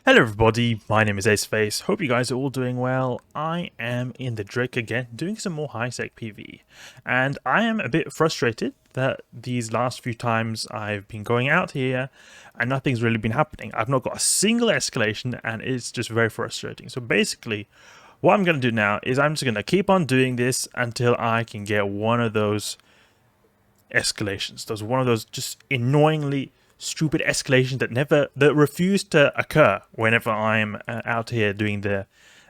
Hello everybody, my name is Aceface. Hope you guys are all doing well. I am in the Drake again, doing some more high-sec PvE. And I am a bit frustrated that these last few times I've been going out here and nothing's really been happening. I've not got a single escalation and it's just very frustrating. So basically, what I'm going to do now is I'm just going to keep on doing this until I can get one of those escalations. One of those just annoyingly stupid escalations that refuse to occur whenever I'm out here doing the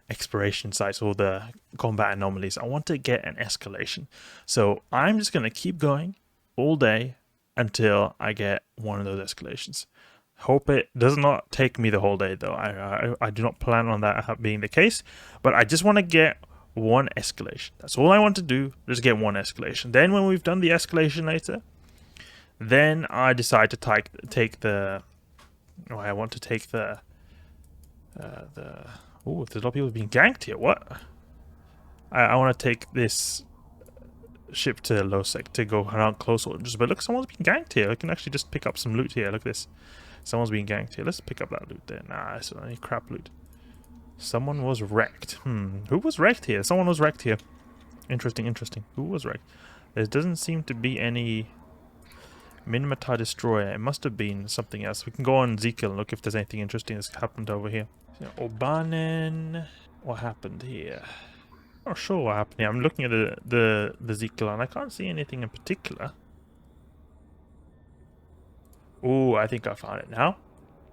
exploration sites or the combat anomalies. I want to get an escalation, so I'm just going to keep going all day until I get one of those escalations. Hope it does not take me the whole day though. I do not plan on that being the case, but I just want to get one escalation. That's all I want to do, just get one escalation. Then when we've done the escalation later, then I decide to take the... Oh, I want to take the... Oh, there's a lot of people being ganked here. What? I want to take this ship to low sec to go around close orders. But look, someone's being ganked here. I can actually just pick up some loot here. Look at this. Someone's being ganked here. Let's pick up that loot there. Nah, it's only crap loot. Someone was wrecked. Who was wrecked here? Someone was wrecked here. Interesting. Who was wrecked? There doesn't seem to be any... Minimata destroyer. It must have been something else. We can go on Ezekiel and look if there's anything interesting that's happened over here. So, Obanen. What happened here? Not sure what happened here. I'm looking at the Ezekiel and I can't see anything in particular. Oh, I think I found it now.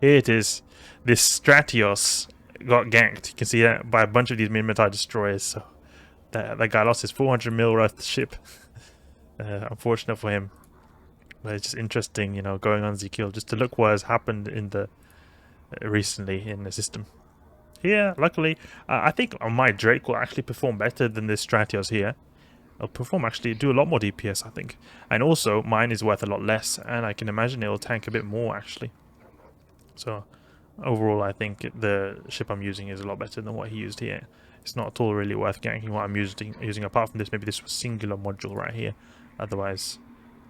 Here it is. This Stratios got ganked. You can see that by a bunch of these Minimata destroyers. So that guy lost his 400 mil worth ship. Unfortunate for him. But it's just interesting, you know, going on Ezekiel just to look what has happened in the recently in the system. Here, luckily, I think my Drake will actually perform better than this Stratios here. It'll do a lot more DPS, I think. And also, mine is worth a lot less, and I can imagine it'll tank a bit more, actually. So, overall, I think the ship I'm using is a lot better than what he used here. It's not at all really worth ganking what I'm using apart from this. Maybe this singular module right here. Otherwise,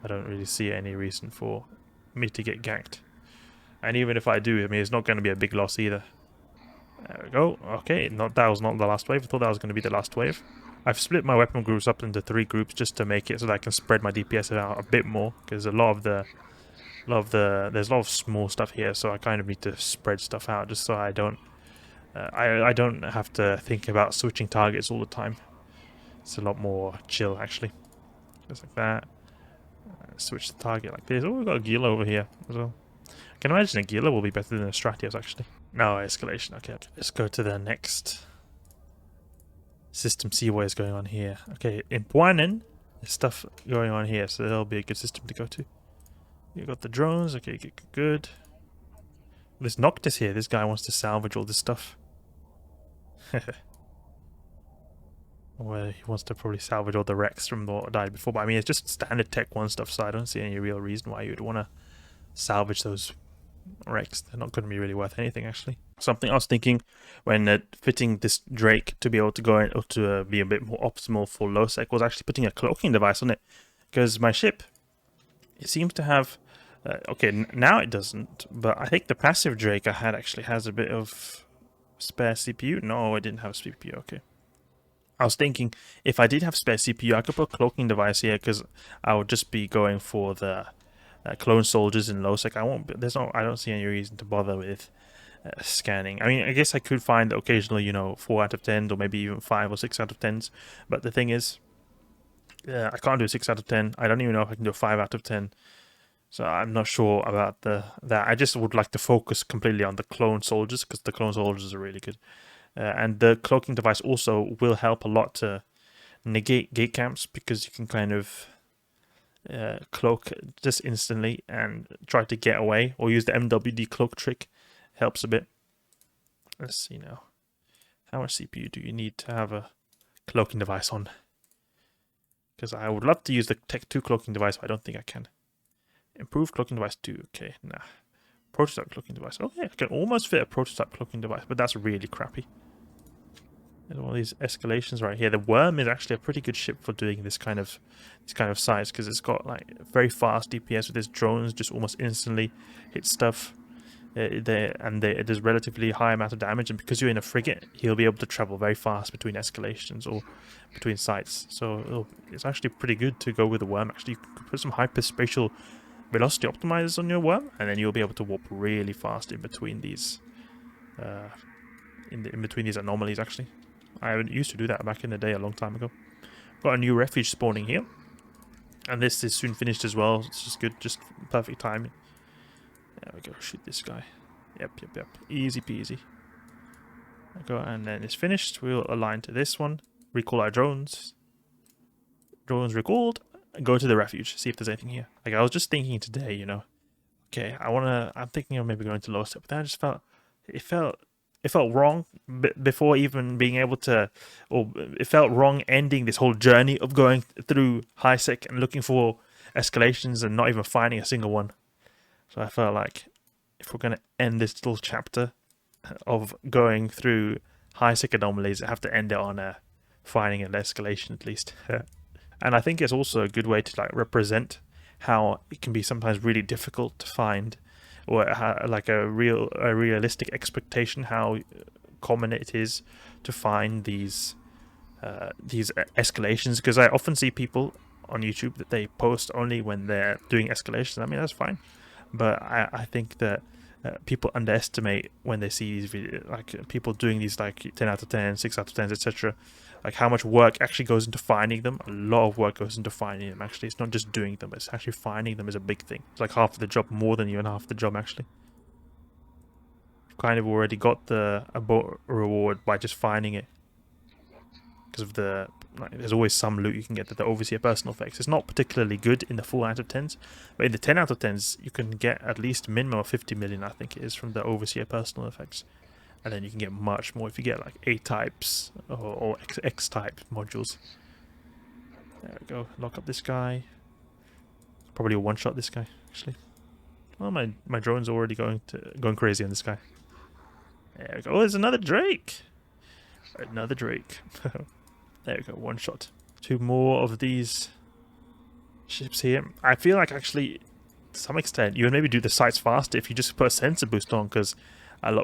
I don't really see any reason for me to get ganked. And even if I do, I mean, it's not going to be a big loss either. There we go. Okay, that was not the last wave. I thought that was going to be the last wave. I've split my weapon groups up into 3 groups just to make it so that I can spread my DPS out a bit more. Because there's a lot of small stuff here, so I kind of need to spread stuff out just so I don't have to think about switching targets all the time. It's a lot more chill, actually. Just like that. Switch the target like this. Oh, we've got a Gila over here as well. I can imagine a Gila will be better than a Stratios, actually. No, escalation. Okay, let's go to the next system, see what is going on here. Okay, in Puanen, there's stuff going on here, so that'll be a good system to go to. You got the drones. Okay, good. This Noctis here, this guy wants to salvage all this stuff. Well, he wants to probably salvage all the wrecks from what died before, but I mean, it's just standard Tech 1 stuff, so I don't see any real reason why you would want to salvage those wrecks. They're not going to be really worth anything, actually. Something I was thinking when fitting this Drake to be able to go in, or to be a bit more optimal for low sec, was actually putting a cloaking device on it, because my ship, it seems to have... okay, now it doesn't, but I think the passive Drake I had actually has a bit of spare CPU. No, it didn't have a CPU, okay. I was thinking if I did have spare CPU, I could put a cloaking device here because I would just be going for the clone soldiers in low sec. I don't see any reason to bother with scanning. I mean, I guess I could find occasionally, you know, 4 out of 10 or maybe even 5 or 6 out of 10s. But the thing is, I can't do a 6 out of 10. I don't even know if I can do a 5 out of 10. So I'm not sure about that. I just would like to focus completely on the clone soldiers because the clone soldiers are really good. And the cloaking device also will help a lot to negate gate camps because you can kind of cloak just instantly and try to get away or use the MWD cloak trick. Helps a bit. Let's see now. How much CPU do you need to have a cloaking device on? Because I would love to use the Tech 2 cloaking device, but I don't think I can. Improve cloaking device 2. Okay, nah. Prototype cloaking device. Okay, I can almost fit a prototype cloaking device, but that's really crappy. There's all these escalations right here. The Worm is actually a pretty good ship for doing this kind of size because it's got like very fast DPS with its drones, just almost instantly hit stuff. There's relatively high amount of damage, and because you're in a frigate, he'll be able to travel very fast between escalations or between sites. So it's actually pretty good to go with the worm. Actually, you could put some hyperspatial velocity optimizers on your worm, and then you'll be able to warp really fast in between these in between these anomalies. Actually, I used to do that back in the day a long time ago. Got a new refuge spawning here, and this is soon finished as well. It's just good, just perfect timing. There we go, shoot this guy. Yep. Easy peasy. There we go, and then it's finished. We'll align to this one. Recall our drones. Drones recalled. Go to the refuge, see if there's anything here. Like, I was just thinking today, you know. Okay, I'm thinking of maybe going to low step, but then I just felt... It felt wrong before even being able to... Or it felt wrong ending this whole journey of going through high sec and looking for escalations and not even finding a single one. So I felt like if we're going to end this little chapter of going through high-sec anomalies, I have to end it on finding an escalation at least. And I think it's also a good way to like represent how it can be sometimes really difficult to find, or like a realistic expectation how common it is to find these escalations. Because I often see people on YouTube that they post only when they're doing escalations. I mean, that's fine. But I think that people underestimate when they see these videos, like people doing these like 10 out of 10, 6 out of 10s, etc. Like how much work actually goes into finding them. A lot of work goes into finding them. Actually, it's not just doing them; it's actually finding them is a big thing. It's like half of the job, more than even half the job actually. You've kind of already got the reward by just finding it, because of the... Like, there's always some loot you can get, that the overseer personal effects. It's not particularly good in the 4 out of 10s, but in the 10 out of 10s you can get at least minimum of 50 million, I think it is, from the overseer personal effects. And then you can get much more if you get like A types or X type modules. There we go. Lock up this guy. Probably a one shot this guy actually. Well, my drone's already going crazy on this guy. There we go. Oh, there's another Drake. Another Drake. There we go, one shot. 2 more of these ships here. I feel like actually, to some extent, you would maybe do the sites faster if you just put a sensor boost on, because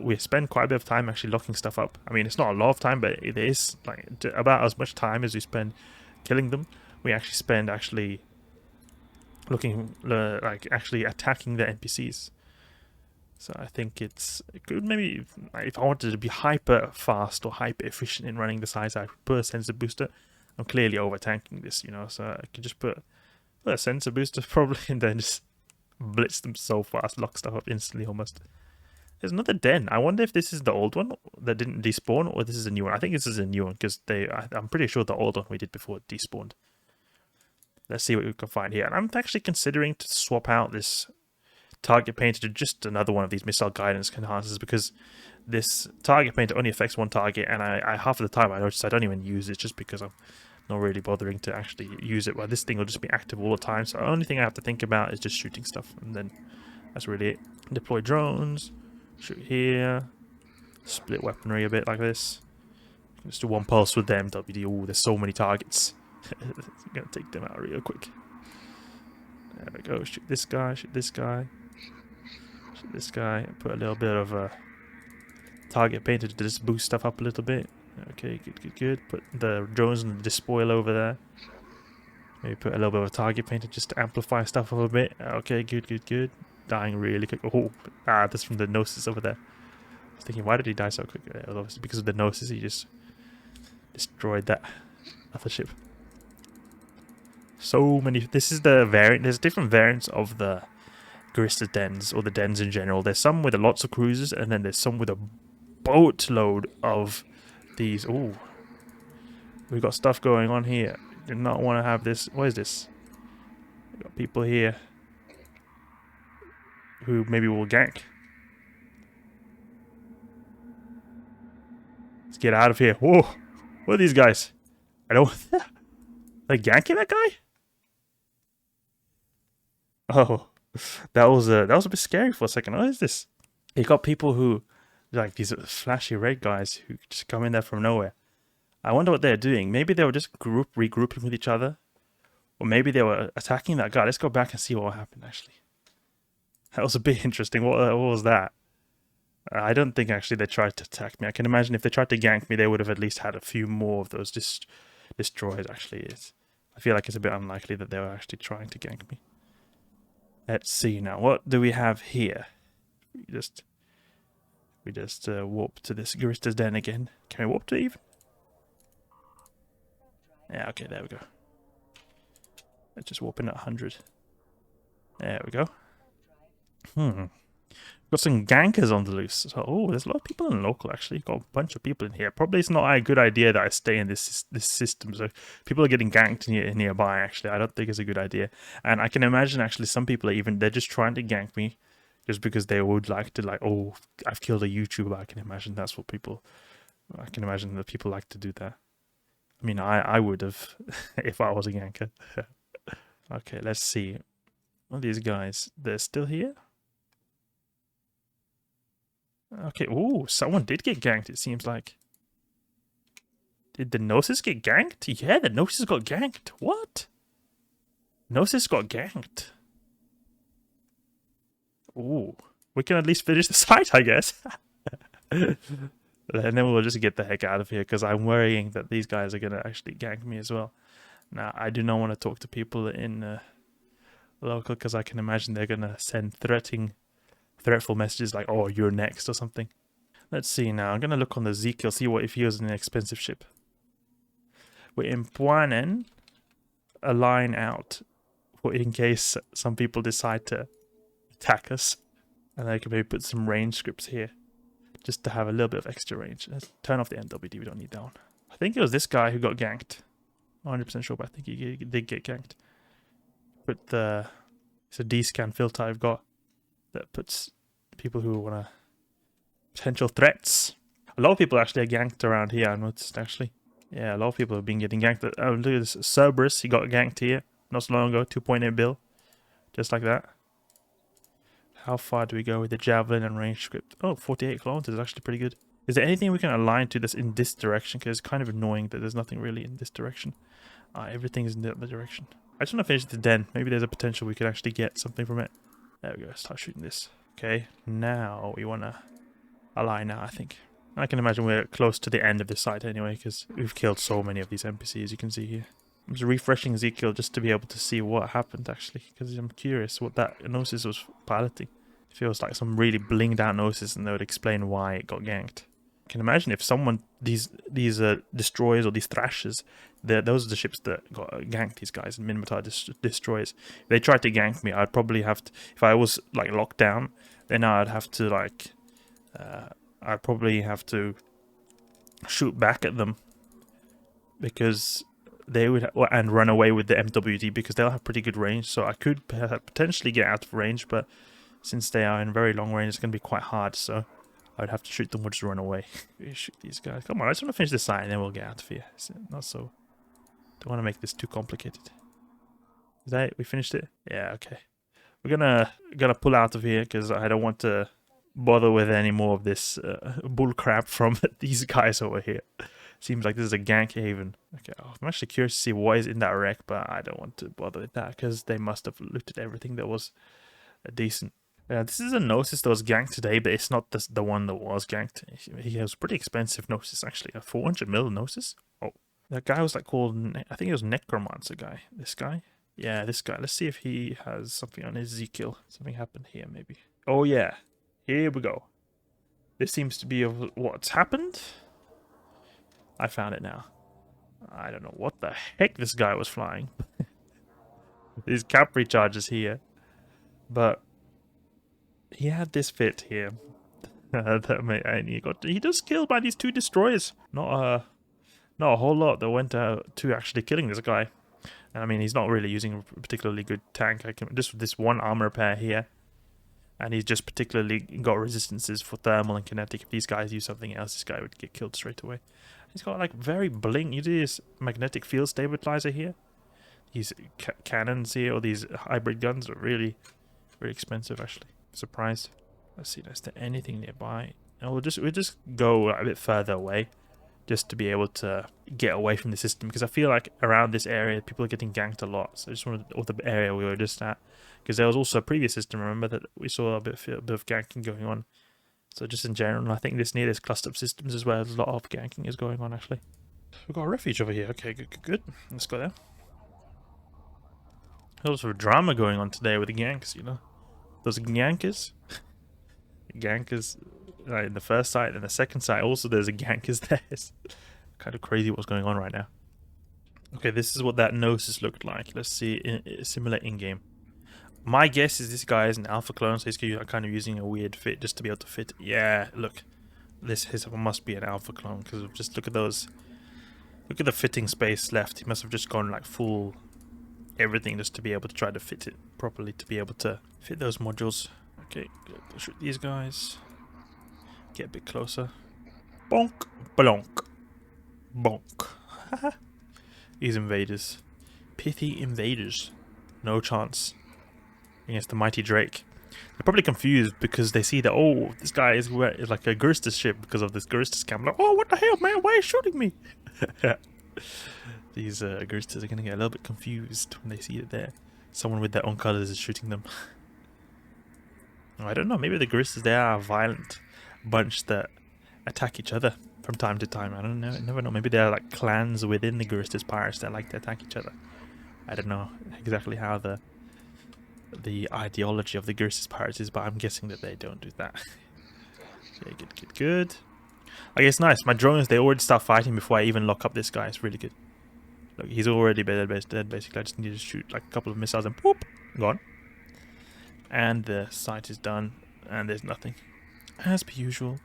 we spend quite a bit of time actually locking stuff up. I mean, it's not a lot of time, but it is like about as much time as we spend killing them. We actually spend looking, like actually attacking the NPCs. So I think it's good. Maybe if I wanted to be hyper fast or hyper efficient in running the size, I would put a sensor booster. I'm clearly over tanking this, you know, so I could just put a sensor booster probably, and then just blitz them so fast, lock stuff up instantly almost. There's another den. I wonder if this is the old one that didn't despawn, or this is a new one. I think this is a new one, because I'm pretty sure the old one we did before despawned. Let's see what we can find here. And I'm actually considering to swap out this target painter to just another one of these missile guidance enhancers, because this target painter only affects one target, and I half of the time I notice I don't even use it just because I'm not really bothering to actually use it. Well, this thing will just be active all the time, so the only thing I have to think about is just shooting stuff, and then that's really it. Deploy drones, shoot here, split weaponry a bit like this. Just do one pulse with them. WD. Oh, there's so many targets. I'm gonna take them out real quick. There we go. Shoot this guy. Shoot this guy. Shoot this guy. Put a little bit of a target painter to just boost stuff up a little bit. Okay, good. Put the drones and the despoil over there. Maybe put a little bit of a target painter just to amplify stuff up a bit. Okay, good. Dying really quick. Oh, that's from the Gnosis over there. I was thinking, why did he die so quick? It was obviously because of the Gnosis. He just destroyed that other ship. So many. This is the variant. There's different variants of the Garista dens, or the dens in general. There's some with lots of cruisers, and then there's some with a boatload of these. Ooh, we've got stuff going on here. Do not want to have this. What is this? We've got people here who maybe will gank. Let's get out of here. Whoa, what are these guys? I don't. Are they ganking that guy? Oh, that was a bit scary for a second. What is this? You got people who, like these flashy red guys who just come in there from nowhere. I wonder what they're doing. Maybe they were just regrouping with each other, or maybe they were attacking that guy. Let's go back and see what happened. Actually, that was a bit interesting. What was that? I don't think actually they tried to attack me. I can imagine if they tried to gank me, they would have at least had a few more of those destroyers. Actually, I feel like it's a bit unlikely that they were actually trying to gank me. Let's see now. What do we have here? We just warp to this Garista's Den again. Can we warp to it even? Yeah, okay, there we go. Let's just warp in at 100. There we go. Got some gankers on the loose. So, oh, there's a lot of people in local, actually. Got a bunch of people in here. Probably it's not a good idea that I stay in this system. So people are getting ganked nearby, actually. I don't think it's a good idea. And I can imagine, actually, some people are they're just trying to gank me just because they would like to, like, oh, I've killed a YouTuber. I can imagine that's what I can imagine that people like to do that. I mean, I would have if I was a ganker. Okay, let's see. Well, these guys, they're still here? Okay, ooh, someone did get ganked, it seems like. Did the Gnosis get ganked? Yeah, the Gnosis got ganked. What? Gnosis got ganked. Ooh, we can at least finish the site, I guess. And then we'll just get the heck out of here, because I'm worrying that these guys are going to actually gank me as well. Now, I do not want to talk to people in local, because I can imagine they're going to send threatful messages like, oh, you're next or something. Let's see now. I'm going to look on the Ezekiel, see if he was an expensive ship. We're in Puanen, a line out for in case some people decide to attack us. And I can maybe put some range scripts here just to have a little bit of extra range. Let's turn off the NWD. We don't need that one. I think it was this guy who got ganked. 100% sure, but I think he did get ganked. But it's a D-scan filter I've got that puts people who want to potential threats. A lot of people actually are ganked around here, I noticed, actually. Yeah, a lot of people have been getting ganked. Oh, look at this. Cerberus, he got ganked here not so long ago. 2.8 bill. Just like that. How far do we go with the Javelin and range script? Oh, 48 kilometers is actually pretty good. Is there anything we can align to this in this direction? Because it's kind of annoying that there's nothing really in this direction. Everything is in the other direction. I just want to finish the den. Maybe there's a potential we could actually get something from it. There we go. Start shooting this. Okay, now we want to align now, I think. I can imagine we're close to the end of this site anyway, because we've killed so many of these NPCs, you can see here. I'm just refreshing Ezekiel just to be able to see what happened, actually, because I'm curious what that Gnosis was piloting. It feels like some really blinged out Gnosis, and they would explain why it got ganked. I can imagine if someone, these destroyers or these thrashers, those are the ships that got ganked, these guys, and Minotaur destroyers. If they tried to gank me, I'd probably have to, if I was like locked down, then I'd have to like, I'd probably have to shoot back at them because they would and run away with the MWD because they'll have pretty good range. So I could potentially get out of range, but since they are in very long range, it's going to be quite hard. So I would have to shoot them or just run away. Shoot these guys. Come on, I just want to finish this side and then we'll get out of here. Not so. Don't want to make this too complicated. Is that it? We finished it? Yeah. Okay. We're gonna pull out of here because I don't want to bother with any more of this bullcrap from these guys over here. Seems like this is a gank haven. Okay, I'm actually curious to see what is in that wreck, but I don't want to bother with that because they must have looted everything that was decent. This is a Gnosis that was ganked today, but it's not the one that was ganked. He has pretty expensive Gnosis, actually. A 400 mil Gnosis? Oh, that guy was like called, I think it was Necromancer guy. This guy? Yeah, this guy. Let's see if he has something on Ezekiel. Something happened here, maybe. Oh, yeah. Here we go. This seems to be what's happened. I found it now. I don't know what the heck this guy was flying. These cap recharges here. But he had this fit here. And he just killed by these 2 destroyers. Not a whole lot that went to actually killing this guy. And I mean, he's not really using a particularly good tank. Just this one armor pair here. And he's just particularly got resistances for thermal and kinetic. If these guys use something else, this guy would get killed straight away. He's got like very bling. You do this magnetic field stabilizer here. These cannons here, or these hybrid guns are really, really expensive actually. Surprised. Let's see, is there anything nearby? And we'll just go a bit further away, just to be able to get away from the system. Because I feel like around this area, people are getting ganked a lot. So I just wanted, or the area we were just at. Because there was also a previous system, remember, that we saw a bit of ganking going on. So just in general, I think this near this cluster of systems as well, there's a lot of ganking is going on actually. We've got a refuge over here. Okay, good. Let's go there. There's a drama going on today with the ganks, you know. Those gankers. Gankers in the first site and the second site also there's a gankers there. It's kind of crazy what's going on right now. Okay, this is what that Gnosis looked like. Let's see, simulate in-game. My guess is this guy is an alpha clone, so he's kind of using a weird fit just to be able to fit. Yeah, look. This must be an alpha clone, because just look at those. Look at the fitting space left. He must have just gone like full everything just to be able to try to fit it properly, to be able to fit those modules. Okay, good. We'll shoot these guys. Get a bit closer. Bonk, blonk, bonk. These invaders. Pithy invaders. No chance against the mighty Drake. They're probably confused because they see that, oh, this guy is like a Gurstus ship because of this Gurstus camp. Like, oh, what the hell, man? Why are you shooting me? These Gurstus are going to get a little bit confused when they see it there. Someone with their own colors is shooting them. I don't know. Maybe the Gurstus, they are a violent bunch that attack each other from time to time. I don't know. I never know. Maybe they're like clans within the Gurstus pirates that like to attack each other. I don't know exactly how the ideology of the Gurstus pirates is, but I'm guessing that they don't do that. Okay, good. Okay, it's nice. My drones, they already start fighting before I even lock up this guy. It's really good. Look, he's already dead, basically. I just need to shoot like a couple of missiles and poop, gone. And the site is done, and there's nothing. As per usual.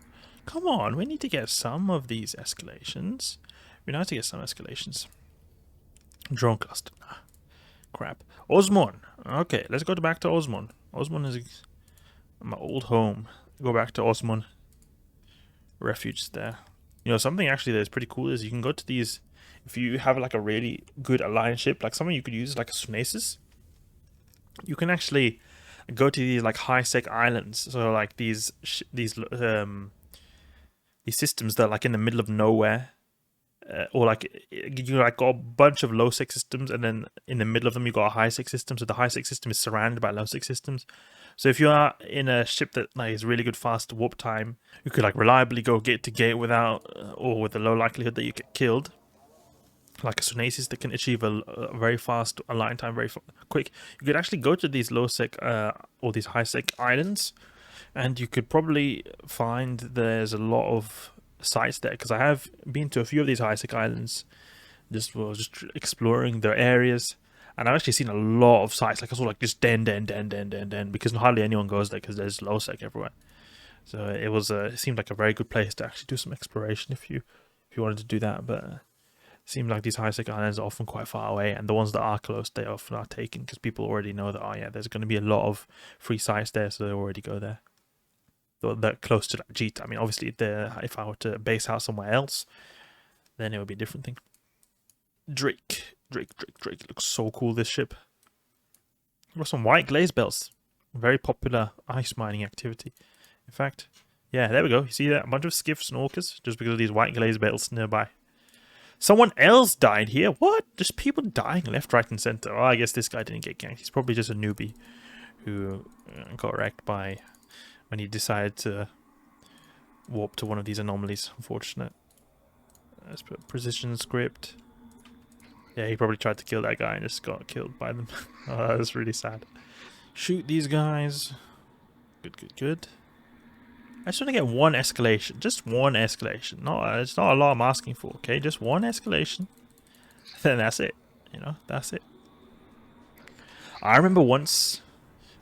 Come on, we need to get some of these escalations. We need to get some escalations. Drone cluster. Crap. Osmon. Okay, let's go back to Osmon. Osmon is my old home. Go back to Osmon. Refuge there. You know, something actually that is pretty cool is you can go to these, if you have like a really good alliance ship, like something you could use like a Sunesis, you can actually go to these like high-sec islands. So like these systems that are like in the middle of nowhere. Or like you like got a bunch of low-sec systems, and then in the middle of them you got a high-sec system. So the high-sec system is surrounded by low-sec systems. So if you are in a ship that like is really good fast warp time, you could like reliably go gate to gate without or with a low likelihood that you get killed. Like a Sunesis that can achieve a very fast align time very quick. You could actually go to these low-sec or these high-sec islands, and you could probably find there's a lot of sites there, because I have been to a few of these high-sec islands, just exploring their areas, and I've actually seen a lot of sites. Like I saw like just den, because hardly anyone goes there because there's low-sec everywhere. So it was it seemed like a very good place to actually do some exploration if you wanted to do that. But it seemed like these high-sec islands are often quite far away, and the ones that are close, they often are taken because people already know that, oh yeah, there's going to be a lot of free sites there, so they already go there. They're close to that Jeet. I mean, obviously, if I were to base out somewhere else, then it would be a different thing. Drake. It looks so cool, this ship. Got some white glaze belts. Very popular ice mining activity. In fact, yeah, there we go. You see that? A bunch of skiffs and orcas just because of these white glaze belts nearby. Someone else died here? What? Just people dying left, right, and center. Oh, I guess this guy didn't get ganked. He's probably just a newbie who got wrecked by when he decided to warp to one of these anomalies. Unfortunate. Let's put precision script. Yeah, he probably tried to kill that guy and just got killed by them. Oh, that's really sad. Shoot these guys. Good. I just want to get one escalation. Just one escalation. It's not a lot I'm asking for, okay? Just one escalation. Then that's it. You know, that's it. I remember once,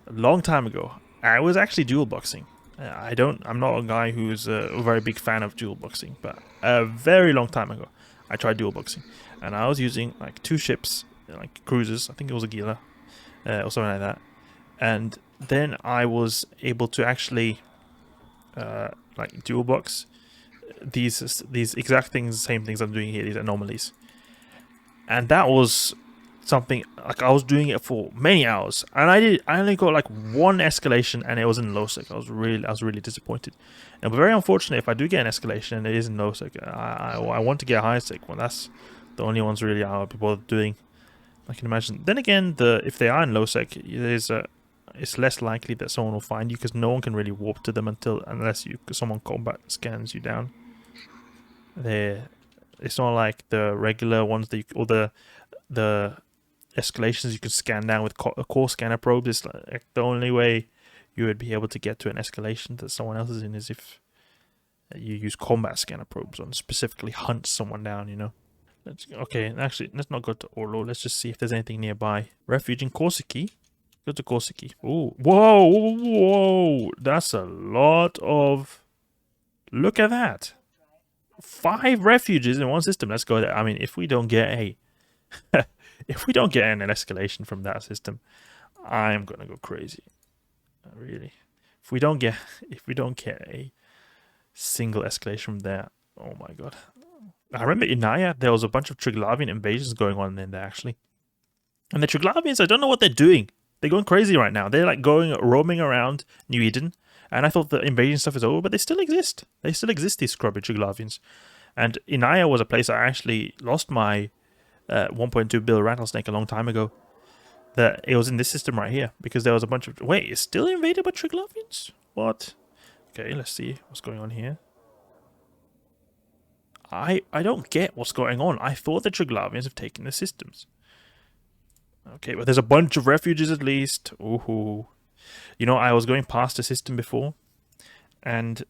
a long time ago, I was actually dual boxing. I'm not a guy who's a very big fan of dual boxing, but a very long time ago, I tried dual boxing, and I was using like 2 ships, like cruisers. I think it was a Gila, or something like that. And then I was able to actually like dual box these exact things, same things I'm doing here, these anomalies, and that was something like I was doing it for many hours, and I only got like one escalation, and it was in low sec. I was really disappointed, and very unfortunate. If I do get an escalation and it is in low sec, I want to get a high sec one. That's the only ones really I'll be bothered doing. I can imagine. Then again, if they are in low sec, there's it's less likely that someone will find you because no one can really warp to them unless someone combat scans you down. It's not like the regular ones that or the escalations you can scan down with core scanner probes. It's like the only way you would be able to get to an escalation that someone else is in is if you use combat scanner probes and specifically hunt someone down, you know. Okay, actually, let's not go to Orlo. Let's just see if there's anything nearby. Refuge in Korsiki. Go to Korsiki. Oh, whoa, whoa, that's a lot of... Look at that. 5 refuges in one system. Let's go there. I mean, if we don't get a... if we don't get an escalation from that system, I'm gonna go crazy. Really. If we don't get a single escalation from there, oh my god. I remember in Naya, there was a bunch of Triglavian invasions going on in there, actually. And the Triglavians, I don't know what they're doing. They're going crazy right now. They're like roaming around New Eden. And I thought the invasion stuff is over, but they still exist. They still exist, these scrubby Triglavians. And Inaya was a place I actually lost my 1.2 bill rattlesnake a long time ago. That it was in this system right here. Because there was a bunch of... Wait, it's still invaded by Triglavians? What? Okay, let's see what's going on here. I don't get what's going on. I thought the Triglavians have taken the systems. Okay, but there's a bunch of refuges at least. Ooh. You know, I was going past a system before, and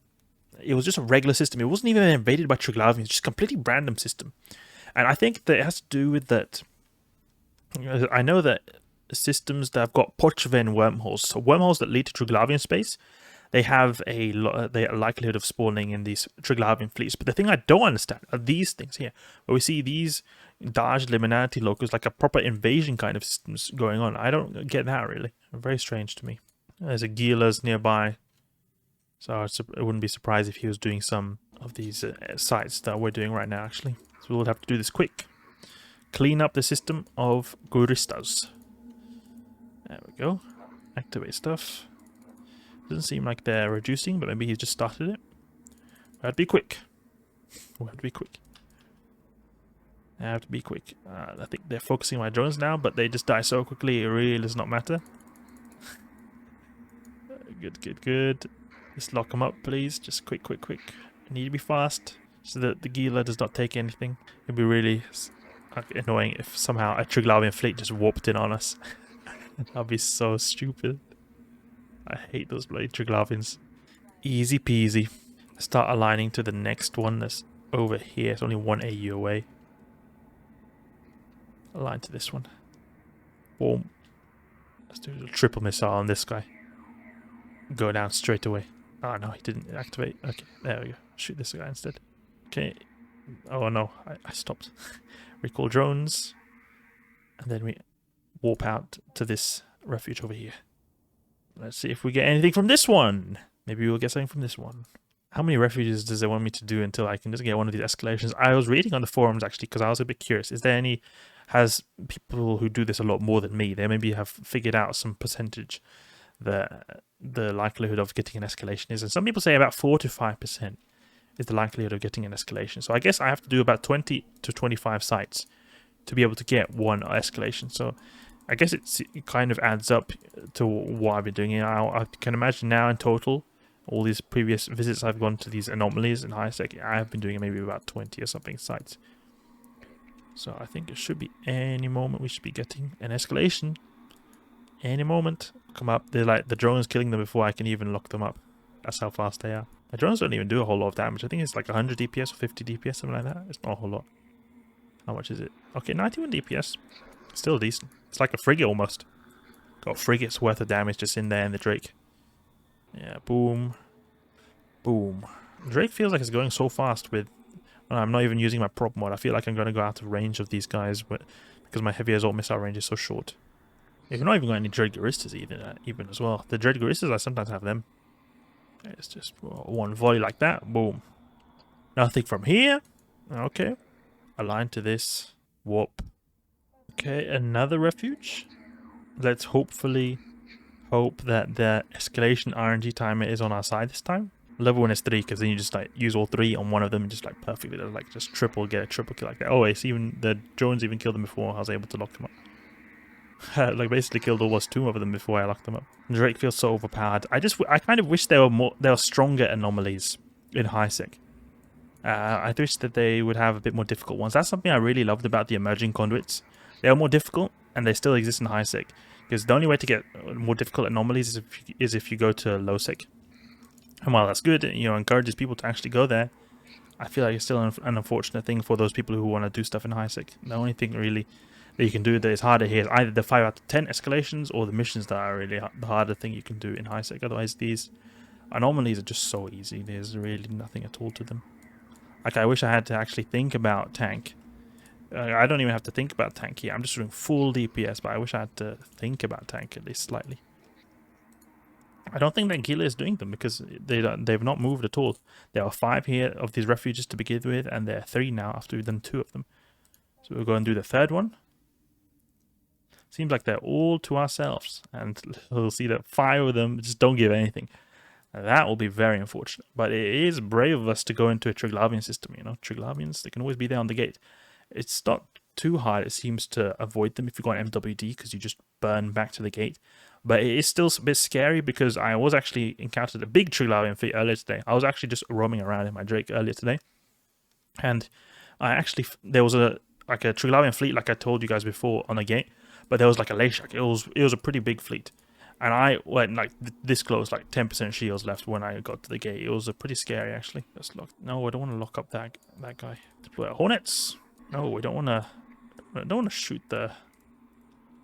it was just a regular system. It wasn't even invaded by Triglavians, just a completely random system. And I think that it has to do with that. I know that systems that have got Pochven wormholes, so wormholes that lead to Triglavian space, they have a likelihood of spawning in these Triglavian fleets. But the thing I don't understand are these things here, where we see these Daj Liminality locals, like a proper invasion kind of systems going on. I don't get that, really. Very strange to me. There's a Gila's nearby, so I wouldn't be surprised if he was doing some of these sites that we're doing right now, actually. So we'll have to do this quick. Clean up the system of Guristas. There we go. Activate stuff. Doesn't seem like they're reducing, but maybe he's just started it. We have to be quick. We have to be quick. I have to be quick. I think they're focusing my drones now, but they just die so quickly, it really does not matter. Good. Just lock them up, please. Just quick. I need to be fast, so that the Gila does not take anything. It'd be really annoying if somehow a Triglavian fleet just warped in on us. That'd be so stupid. I hate those bloody Triglavians. Easy peasy. Start aligning to the next one that's over here. It's only 1 AU away. Align to this one. Boom. Let's do a triple missile on this guy. Go down straight away. Oh no, he didn't activate. Okay, there we go. Shoot this guy instead. Okay. Oh no, I stopped. Recall drones. And then we warp out to this refuge over here. Let's see if we get anything from this one. Maybe we'll get something from this one. How many refuges does it want me to do until I can just get one of these escalations? I was reading on the forums actually because I was a bit curious. Is there any... Has people who do this a lot more than me, they maybe have figured out some percentage that the likelihood of getting an escalation is. And some people say about 4 to 5% is the likelihood of getting an escalation. So I guess I have to do about 20 to 25 sites to be able to get one escalation. So I guess it kind of adds up to what I've been doing. I can imagine now in total, all these previous visits I've gone to these anomalies in high sec, I have been doing maybe about 20 or something sites. So I think it should be any moment we should be getting an escalation. Any moment. Come up. They're like the drones killing them before I can even lock them up. That's how fast they are. The drones don't even do a whole lot of damage. I think it's like 100 DPS or 50 DPS, something like that. It's not a whole lot. How much is it? Okay, 91 DPS. Still decent. It's like a frigate almost. Got frigates worth of damage just in there in the Drake. Yeah, boom. Boom. Drake feels like it's going so fast with... I'm not even using my prop mod. I feel like I'm going to go out of range of these guys because my heavy assault missile range is so short. You've not even got any Dread Guristas even as well. The Dread Guristas, I sometimes have them. It's just one volley like that. Boom. Nothing from here. Okay. Align to this. Warp. Okay, another refuge. Let's hopefully hope that the escalation RNG timer is on our side this time. Level 1 is 3 because then you just like use all 3 on one of them and just like perfectly like just get a triple kill like that. Oh, it's even the drones even killed them before I was able to lock them up. Like basically killed almost 2 of them before I locked them up. Drake feels so overpowered. I kind of wish there were stronger anomalies in high sec. I wish that they would have a bit more difficult ones. That's something I really loved about the emerging conduits. They are more difficult, and they still exist in high sec. Because the only way to get more difficult anomalies is if you go to low sec. And while that's good, you know, encourages people to actually go there, I feel like it's still an unfortunate thing for those people who want to do stuff in high sec. The only thing really that you can do that is harder here is either the 5 out of 10 escalations or the missions that are really the harder thing you can do in high sec. Otherwise, these anomalies are just so easy. There's really nothing at all to them. Like, I wish I had to actually think about tank. I don't even have to think about tank here. I'm just doing full DPS, but I wish I had to think about tank at least slightly. I don't think that Gila is doing them because they've not moved at all. There are 5 here of these refuges to begin with, and there are 3 now after we've done 2 of them. So we'll go and do the 3rd one. Seems like they're all to ourselves, and we'll see that 5 of them just don't give anything. That will be very unfortunate, but it is brave of us to go into a Triglavian system, you know. Triglavians, they can always be there on the gate. It's not too hard, it seems, to avoid them if you go on MWD, because you just burn back to the gate. But it is still a bit scary, because I was actually encountered a big Triglavian fleet earlier today. I was actually just roaming around in my Drake earlier today, and there was a Triglavian fleet, like I told you guys before, on the gate, but there was like a Lashak. It was a pretty big fleet. And I went like this close, like 10% shields left when I got to the gate. It was pretty scary, actually. Let's lock. No, I don't want to lock up that guy. Deploy Hornets. No, we don't want to. I don't want to shoot the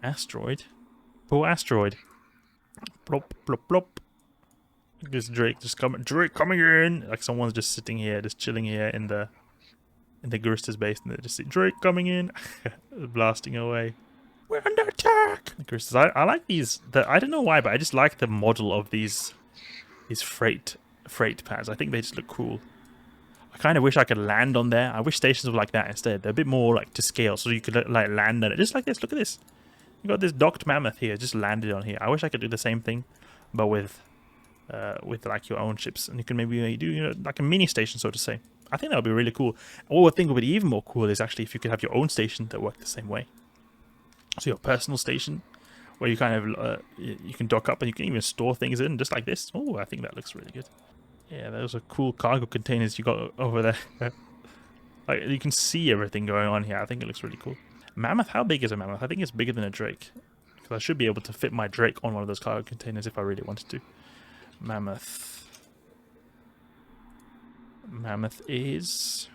asteroid. Poor asteroid. Plop, plop, plop. This Drake just coming. Drake coming in. Like someone's just sitting here, just chilling here in the Garista's base, and they just see Drake coming in, blasting away. We're under attack! I like these. I don't know why, but I just like the model of these freight pads. I think they just look cool. I kind of wish I could land on there. I wish stations were like that instead. They're a bit more like to scale, so you could like land on it, just like this. Look at this. You got this docked mammoth here, just landed on here. I wish I could do the same thing, but with like your own ships, and you can maybe do like a mini station, so to say. I think that would be really cool. What I think would be even more cool is actually if you could have your own station that worked the same way. So your personal station, where you kind of you can dock up and you can even store things in, just like this. Oh, I think that looks really good. Yeah, those are cool cargo containers you got over there. Like, you can see everything going on here. I think it looks really cool. Mammoth, how big is a mammoth? I think it's bigger than a Drake, because I should be able to fit my Drake on one of those cargo containers if I really wanted to. Mammoth is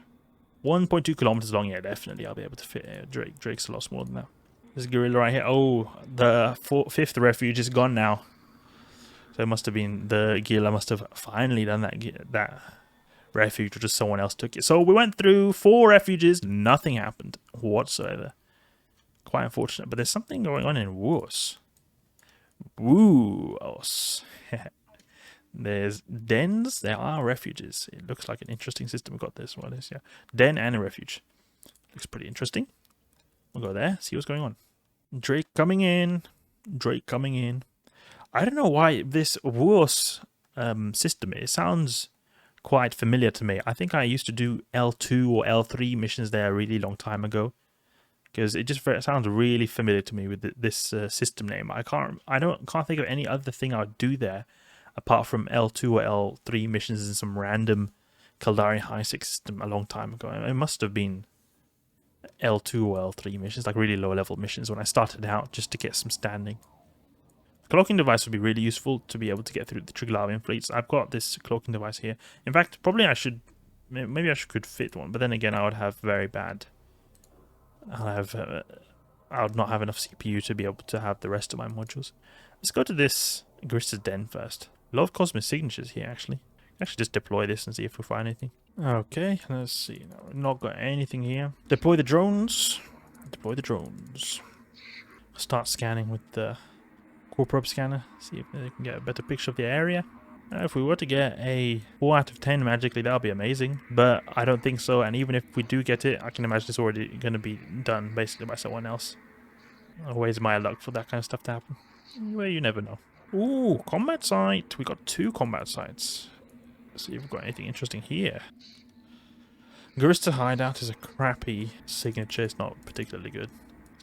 1.2 kilometers long. Yeah, definitely I'll be able to fit a Drake. Drake's a lot smaller than that. This gorilla right here. Oh, the 5th refuge is gone now. So it must have been the Gila must have finally done that refuge, or just someone else took it. So we went through 4 refuges. Nothing happened whatsoever. Quite unfortunate. But there's something going on in Woos. Woos. There's dens. There are refuges. It looks like an interesting system. We've got this one. Yeah, den and a refuge. Looks pretty interesting. We'll go there. See what's going on. Drake coming in. Drake coming in. I don't know why this Woos system, it sounds quite familiar to me. I think I used to do L2 or L3 missions there a really long time ago, because it sounds really familiar to me with this system name. I can't think of any other thing I would do there apart from L2 or L3 missions in some random Caldari high sec system a long time ago. It must have been L2 or L3 missions, like really low level missions when I started out, just to get some standing. Cloaking device would be really useful to be able to get through the Triglavian fleets. I've got this cloaking device here. In fact, probably maybe I could fit one, but then again I would have very bad. I would not have enough CPU to be able to have the rest of my modules. Let's go to this Grista's Den first. A lot of cosmic signatures here, actually. Actually, just deploy this and see if we find anything. Okay, let's see. No, we've not got anything here. Deploy the drones. Deploy the drones. Start scanning with the core probe scanner. See if they can get a better picture of the area. If we were to get a 4 out of 10 magically, that would be amazing. But I don't think so. And even if we do get it, I can imagine it's already going to be done basically by someone else. Always my luck for that kind of stuff to happen. Well, you never know. Ooh, combat site. We got 2 combat sites. Let's see if we've got anything interesting here. Garista Hideout is a crappy signature. It's not particularly good.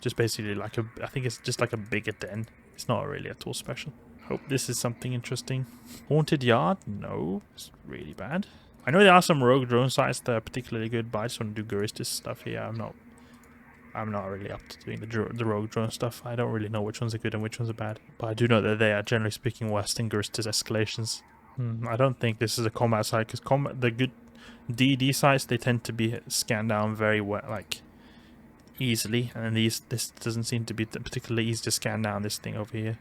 Just basically like a, I think it's just like a bigger den. It's not really at all special. Hope this is something interesting. Haunted Yard? No, it's really bad. I know there are some rogue drone sites that are particularly good, but I just want to do Guristas stuff here. I'm not really up to doing the rogue drone stuff. I don't really know which ones are good and which ones are bad. But I do know that they are generally speaking worse than Guristas escalations. I don't think this is a combat site, because the good DED sites, they tend to be scanned down very well, like easily, and this doesn't seem to be particularly easy to scan down. This thing over here.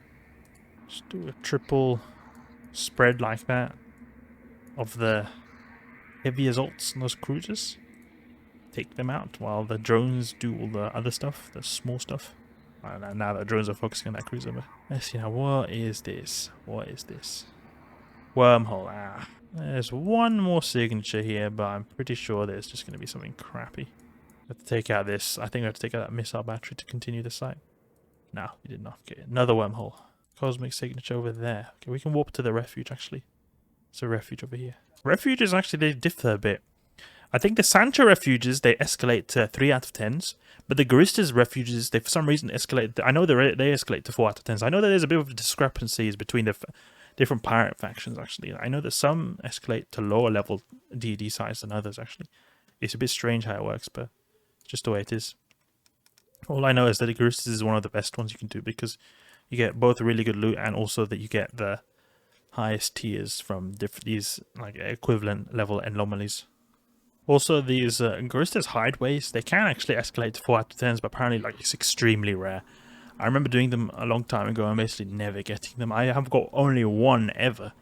Just do a triple spread like that of the heavy assaults on those cruisers. Take them out while the drones do all the other stuff, the small stuff. I don't know, now that drones are focusing on that cruiser, but let's see now. What is this? What is this? Wormhole. Ah. There's one more signature here, but I'm pretty sure there's just going to be something crappy. I have to take out this. I think I have to take out that missile battery to continue the site. No, we did not. Okay, another wormhole. Cosmic signature over there. Okay, we can warp to the refuge, actually. It's a refuge over here. Refuges, actually, they differ a bit. I think the Sancho refuges, they escalate to 3 out of 10s, but the Guristas refuges, they for some reason escalate. I know they escalate to 4 out of 10s. I know that there's a bit of discrepancies between the different pirate factions, actually. I know that some escalate to lower level DED size than others, actually. It's a bit strange how it works, but it's just the way it is. All I know is that the Guristas is one of the best ones you can do, because you get both really good loot and also that you get the highest tiers from these like equivalent level anomalies. Also, these Guristas hideaways, they can actually escalate to 4 out of 10s, but apparently like it's extremely rare. I remember doing them a long time ago and basically never getting them. I have got only one ever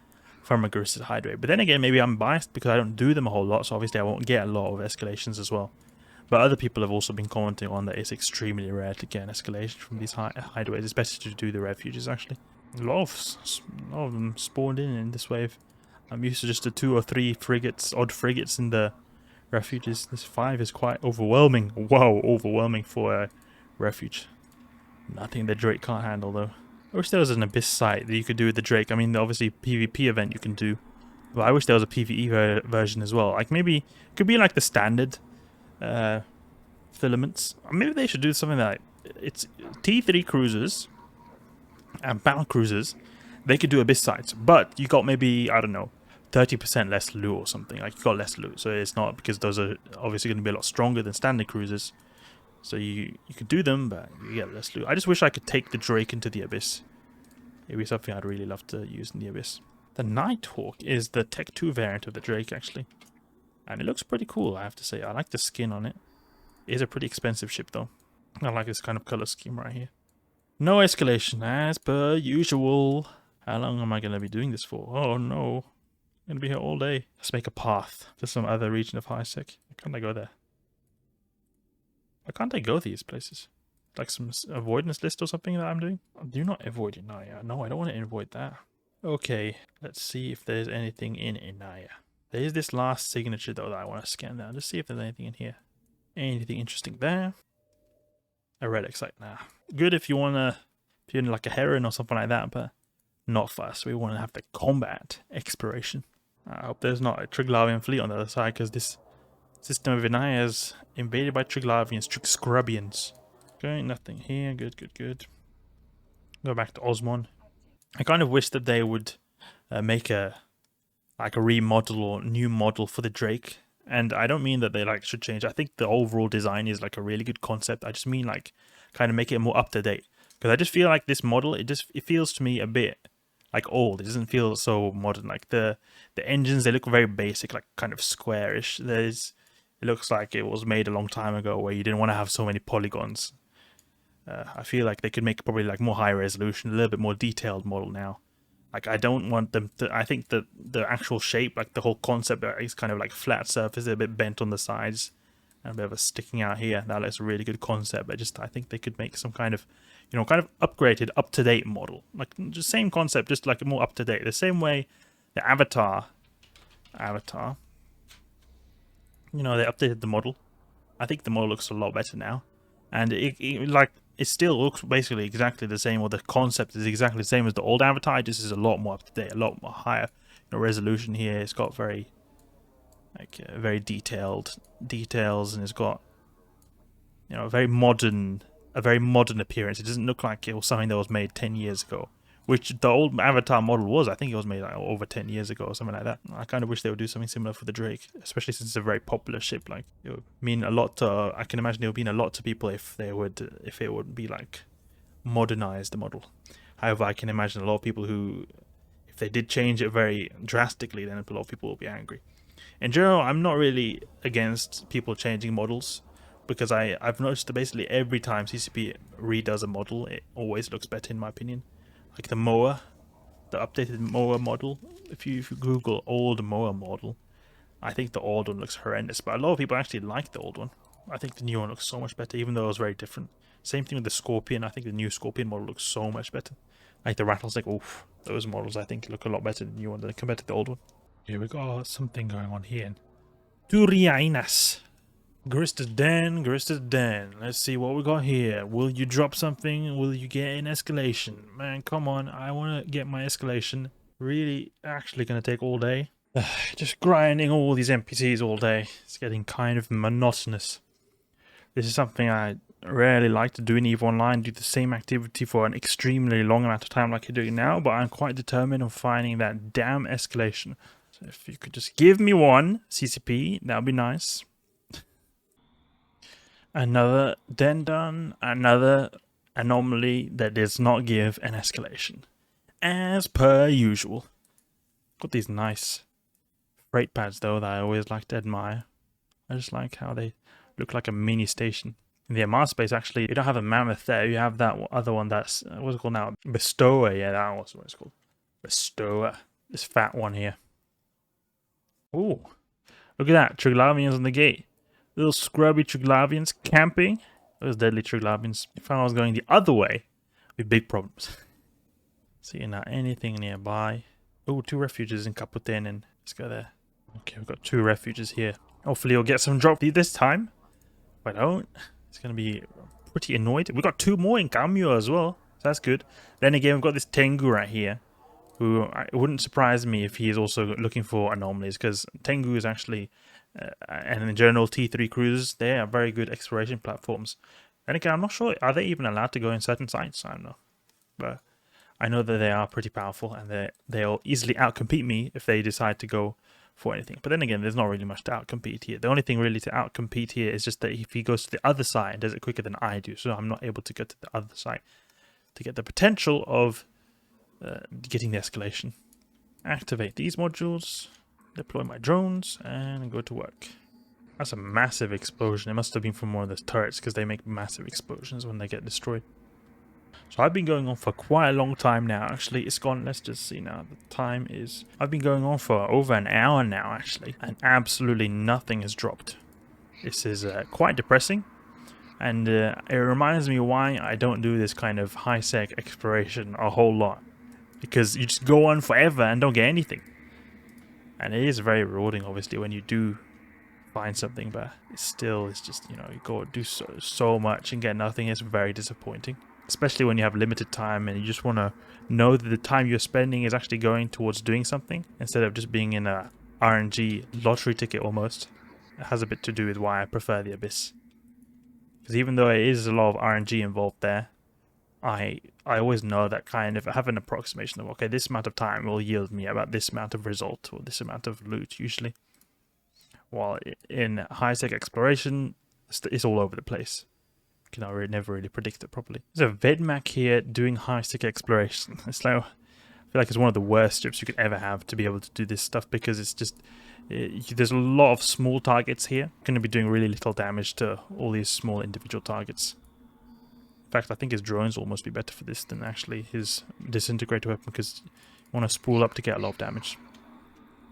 from a Guristas hideaway. But then again, maybe I'm biased because I don't do them a whole lot, so obviously I won't get a lot of escalations as well. But other people have also been commenting on that it's extremely rare to get an escalation from these hideaways, especially to do the refuges, actually. A lot of them spawned in this wave. I'm used to just the 2 or 3 frigates, odd frigates in the refuges. This 5 is quite overwhelming. Wow, overwhelming for a refuge. Nothing the Drake can't handle, though. I wish there was an Abyss site that you could do with the Drake. I mean, obviously PvP event you can do, but I wish there was a PvE version as well. Like maybe it could be like the standard filaments. Maybe they should do something like it's T3 cruisers and battle cruisers. They could do Abyss sites, but you got maybe, I don't know, 30% less loot or something. Like you got less loot, so it's not, because those are obviously going to be a lot stronger than standard cruisers. So you could do them, but you get less loot. I just wish I could take the Drake into the Abyss. It'd be something I'd really love to use in the Abyss. The Nighthawk is the Tech 2 variant of the Drake, actually. And it looks pretty cool, I have to say. I like the skin on it. It is a pretty expensive ship, though. I like this kind of color scheme right here. No escalation, as per usual. How long am I going to be doing this for? Oh, no. I'm going to be here all day. Let's make a path to some other region of high sec. Why can't I go there? Why can't I go these places? Like some avoidance list or something that I'm doing? Do not avoid Inaya. No, I don't want to avoid that. Okay, let's see if there's anything in Inaya. There is this last signature, though, that I want to scan down. Just see if there's anything in here. Anything interesting there? A relic site. Nah. Good if you want to, if you're like a heron or something like that, but not for us. We want to have the combat exploration. I hope there's not a Triglavian fleet on the other side, because this system of Inaya is invaded by Triglavians, Scrubbians. Okay, nothing here. Good, good, good. Go back to Osmon. I kind of wish that they would make a remodel or new model for the Drake. And I don't mean that they like should change. I think the overall design is like a really good concept. I just mean like kind of make it more up to date. Because I just feel like this model, it feels to me a bit like old. It doesn't feel so modern. Like the engines, they look very basic, like kind of squarish. It looks like it was made a long time ago where you didn't want to have so many polygons. I feel like they could make probably like more high resolution, a little bit more detailed model now. Like I don't want them to, I think that the actual shape, like the whole concept is kind of like flat surface, a bit bent on the sides, and a bit of a sticking out here. That looks a really good concept, but I think they could make some kind of, kind of upgraded, up-to-date model. Like just same concept, just like more up-to-date. The same way the Avatar, they updated the model. I think the model looks a lot better now. And it still looks basically exactly the same, or the concept is exactly the same as the old Avatar. This is a lot more up to date, a lot more higher resolution here. It's got very detailed details, and it's got very modern a very modern appearance. It doesn't look like it was something that was made 10 years ago. Which the old Avatar model was. I think it was made like over 10 years ago or something like that. I kind of wish they would do something similar for the Drake, especially since it's a very popular ship. Like, it would mean a lot to, I can imagine it would mean a lot to people if it would be like modernize the model. However, I can imagine a lot of people who, if they did change it very drastically, then a lot of people will be angry. In general, I'm not really against people changing models, because I've noticed that basically every time CCP redoes a model, it always looks better in my opinion. Like the Moa, the updated Moa model. If you Google old Moa model, I think the old one looks horrendous, but a lot of people actually like the old one. I think the new one looks so much better, even though it was very different. Same thing with the Scorpion. I think the new Scorpion model looks so much better. Like the Rattlesnake, oof, those models I think look a lot better than the new one compared to the old one. Here we got something going on here. Turiainas. Grista's Den. Let's see what we got here. Will you drop something? Will you get an escalation? Man, come on. I want to get my escalation. Really, actually going to take all day. Just grinding all these NPCs all day. It's getting kind of monotonous. This is something I rarely like to do in EVE Online. Do the same activity for an extremely long amount of time like you're doing now. But I'm quite determined on finding that damn escalation. So if you could just give me one CCP, that would be nice. Another den done, another anomaly that does not give an escalation. As per usual. Got these nice freight pads though that I always like to admire. I just like how they look like a mini station. In the MR space actually, you don't have a mammoth there, you have that other one that's, what's it called now? Bestower, yeah, that was what it's called. Bestower. This fat one here. Ooh, look at that, Triglavians on the gate. Little scrubby Triglavians camping. Those deadly Triglavians. If I was going the other way, with big problems. See now anything nearby. Oh, 2 refuges in Caputenen. Let's go there. Okay, we've got 2 refuges here. Hopefully you'll get some drop this time. If I don't, it's going to be pretty annoyed. We've got 2 more in Kamio as well. So that's good. Then again, we've got this Tengu right here. Who, it wouldn't surprise me if he is also looking for anomalies. Because Tengu is actually... and in general, T3 cruisers, they are very good exploration platforms. And again, I'm not sure, are they even allowed to go in certain sites? I don't know. But I know that they are pretty powerful and they'll easily outcompete me if they decide to go for anything. But then again, there's not really much to outcompete here. The only thing really to outcompete here is just that if he goes to the other side and does it quicker than I do, so I'm not able to get to the other side to get the potential of getting the escalation. Activate these modules. Deploy my drones and go to work. That's a massive explosion. It must have been from one of those turrets because they make massive explosions when they get destroyed. So I've been going on for quite a long time now. Actually, it's gone. Let's just see now. The time is... I've been going on for over an hour now, actually. And absolutely nothing has dropped. This is quite depressing. And it reminds me why I don't do this kind of high-sec exploration a whole lot. Because you just go on forever and don't get anything. And it is very rewarding, obviously, when you do find something, but it's just, you know, you go do so much and get nothing. It's very disappointing, especially when you have limited time and you just want to know that the time you're spending is actually going towards doing something instead of just being in a RNG lottery ticket almost. It has a bit to do with why I prefer the Abyss. Because even though it is a lot of RNG involved there, I always know that kind of, I have an approximation of, okay, this amount of time will yield me about this amount of result or this amount of loot usually. While in high-tech exploration, it's all over the place. You can never really predict it properly. There's a Vedmak here doing high-tech exploration. It's like, I feel like it's one of the worst ships you could ever have to be able to do this stuff because it's just, there's a lot of small targets here. Going to be doing really little damage to all these small individual targets. In fact, I think his drones will almost be better for this than actually his disintegrator weapon because you want to spool up to get a lot of damage.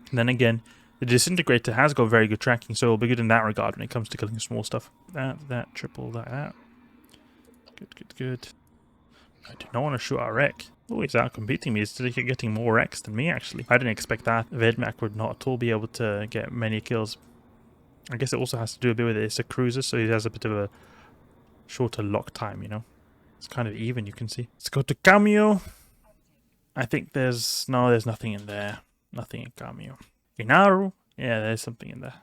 And then again, the disintegrator has got very good tracking, so it'll be good in that regard when it comes to killing small stuff. That, triple that. Good. I do not want to shoot our wreck. Oh, he's out competing me. He's getting more wrecks than me, actually. I didn't expect that. Vedmak would not at all be able to get many kills. I guess it also has to do a bit with it. It's a cruiser, so he has a bit of a shorter lock time, you know. It's kind of even, you can see. Let's go to Kamio. I think there's nothing in there. Nothing in Kamio. Inaru, yeah, there's something in there.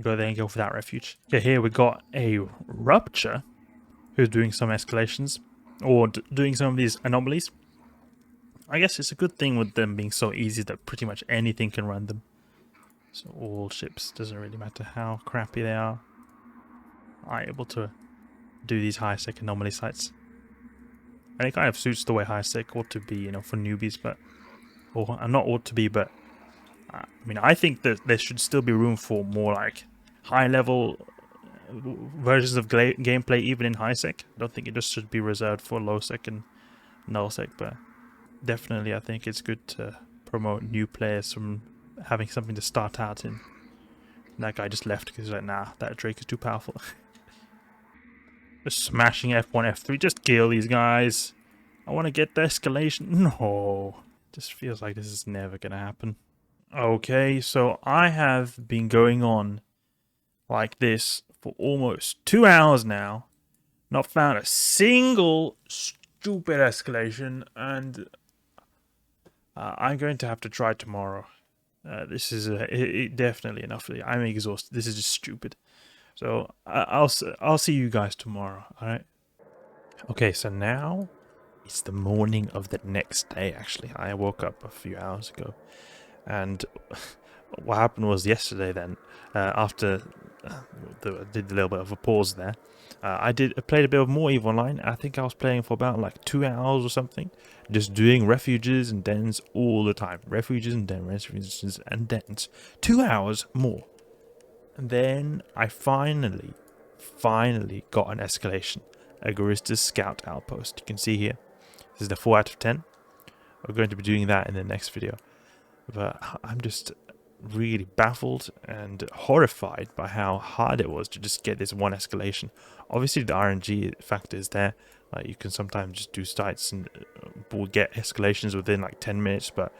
Go there and go for that refuge. Okay, here we got a rupture. who's doing some escalations or doing some of these anomalies. I guess it's a good thing with them being so easy that pretty much anything can run them. So all ships, doesn't really matter how crappy they are able to do these high-sec anomaly sites. And it kind of suits the way high-sec ought to be, you know, for newbies, but... Or not ought to be, but... I mean, I think that there should still be room for more, like, high-level versions of gameplay even in high-sec. I don't think it just should be reserved for low-sec and null-sec, but... Definitely, I think it's good to promote new players from having something to start out in. And that guy just left because he's like, nah, that Drake is too powerful. Just smashing F1, F3, just kill these guys. I want to get the escalation. No. Just feels like this is never going to happen. Okay, so I have been going on like this for almost 2 hours now. Not found a single stupid escalation, and... I'm going to have to try tomorrow. This is definitely enough. I'm exhausted. This is just stupid. So I'll see you guys tomorrow. All right. Okay. So now it's the morning of the next day. Actually, I woke up a few hours ago, and what happened was yesterday. Then after did a little bit of a pause there. I played a bit of more EVE Online. I think I was playing for about like 2 hours or something. Just doing refuges and dens all the time. Refuges and dens, refuges and dens. 2 hours more. And then I finally got an escalation. A Guristas Scout Outpost. You can see here. This is the 4 out of 10. We're going to be doing that in the next video. But I'm just really baffled and horrified by how hard it was to just get this one escalation. Obviously the RNG factor is there. Like you can sometimes just do sites and we'll get escalations within like 10 minutes, but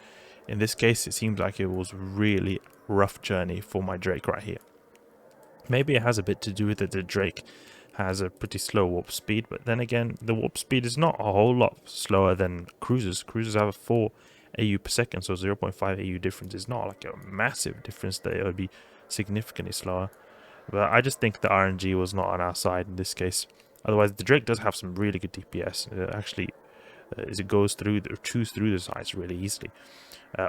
in this case it seems like it was really rough journey for my Drake right here. Maybe it has a bit to do with it. The Drake has a pretty slow warp speed, but then again the warp speed is not a whole lot slower than cruisers. Cruisers have a 4 AU per second, so 0.5 AU difference is not like a massive difference. That it would be significantly slower, but I just think the RNG was not on our side in this case. Otherwise the Drake does have some really good DPS. Actually as it goes through or chews through the sides really easily.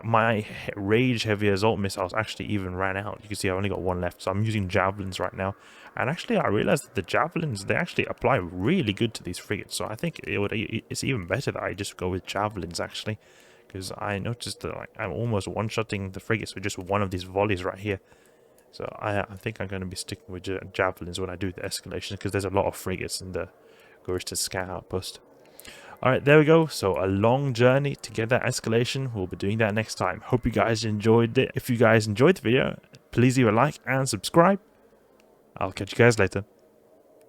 My rage heavy assault missiles actually even ran out. You can see I only got one left, so I'm using javelins right now. And actually I realized that the javelins, they actually apply really good to these frigates, so I think it's even better that I just go with javelins actually. Because I noticed that like, I'm almost one-shotting the frigates with just one of these volleys right here. So I think I'm going to be sticking with javelins when I do the escalation, because there's a lot of frigates in the Guristas Scout Outpost. Alright, there we go. So a long journey to get that escalation. We'll be doing that next time. Hope you guys enjoyed it. If you guys enjoyed the video, please leave a like and subscribe. I'll catch you guys later.